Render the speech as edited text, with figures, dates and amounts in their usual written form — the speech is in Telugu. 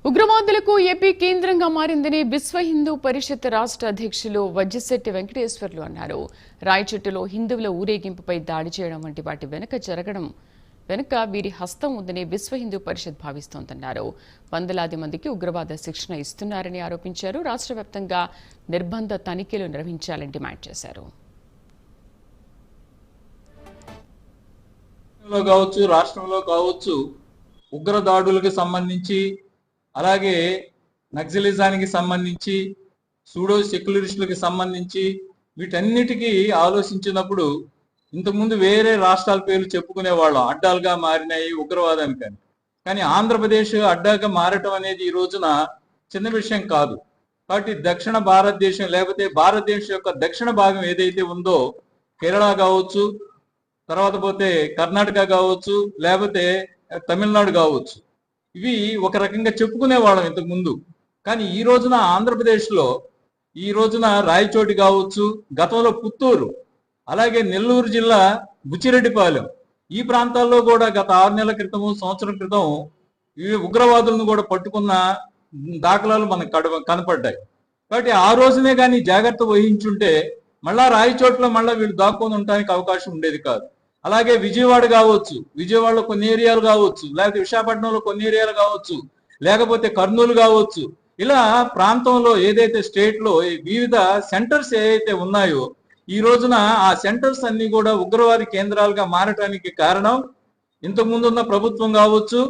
ఉగ్రవాదులకు ఏపీ కేంద్రంగా మారిందని విశ్వ హిందూ పరిషత్ రాష్ట్ర అధ్యక్షులు వజ్జిశెట్టి వెంకటేశ్వర్లు అన్నారు. రాయచోటిలో హిందువుల ఊరేగింపుపై దాడి చేయడం వంటి వాటి వెనుక వీరి హస్తం ఉందని విశ్వ హిందూ పరిషత్ భావిస్తోందన్నారు. వందలాది మందికి ఉగ్రవాద శిక్షణ ఇస్తున్నారని ఆరోపించారు. రాష్ట్ర వ్యాప్తంగా నిర్బంధ తనిఖీలు నిర్వహించాలని డిమాండ్ చేశారు. రాష్ట్రంలో కావచ్చు ఉగ్ర దాడులకు సంబంధించి, అలాగే నక్సలిజానికి సంబంధించి, సూడో సెక్యులరిస్టులకు సంబంధించి వీటన్నిటికీ ఆలోచించినప్పుడు ఇంతకుముందు వేరే రాష్ట్రాల పేర్లు చెప్పుకునేవాళ్ళం, అడ్డాలుగా మారినాయి ఉగ్రవాదానికి. కానీ ఆంధ్రప్రదేశ్ అడ్డాగా మారటం అనేది ఈ రోజున చిన్న విషయం కాదు. కాబట్టి దక్షిణ భారతదేశం, లేకపోతే భారతదేశం యొక్క దక్షిణ భాగం ఏదైతే ఉందో, కేరళ కావచ్చు, తర్వాత పోతే కర్ణాటక కావచ్చు, లేకపోతే తమిళనాడు కావచ్చు, ఇవి ఒక రకంగా చెప్పుకునేవాళ్ళం ఇంతకు ముందు. కానీ ఈ రోజున ఆంధ్రప్రదేశ్లో ఈ రోజున రాయచోటి కావచ్చు, గతంలో పుత్తూరు, అలాగే నెల్లూరు జిల్లా బుచ్చిరెడ్డిపాలెం, ఈ ప్రాంతాల్లో కూడా గత 6 నెలల క్రితము, సంవత్సరం క్రితం ఈ ఉగ్రవాదులను కూడా పట్టుకున్న దాఖలాలు మనకు కనపడ్డాయి. కాబట్టి ఆ రోజునే కానీ జాగ్రత్త వహించుంటే మళ్ళా రాయచోట్ల మళ్ళీ వీళ్ళు దాక్కొని ఉండడానికి అవకాశం ఉండేది కాదు. అలాగే విజయవాడ కావచ్చు, విజయవాడలో కొన్ని ఏరియాలు కావచ్చు, లేకపోతే విశాఖపట్నంలో కొన్ని ఏరియాలు కావచ్చు, లేకపోతే కర్నూలు కావచ్చు, ఇలా ప్రాంతంలో ఏదైతే స్టేట్ లో వివిధ సెంటర్స్ ఏవైతే ఉన్నాయో, ఈ రోజున ఆ సెంటర్స్ అన్ని కూడా ఉగ్రవాది కేంద్రాలుగా మారటానికి కారణం ఇంతకు ముందు ఉన్న ప్రభుత్వం కావచ్చు,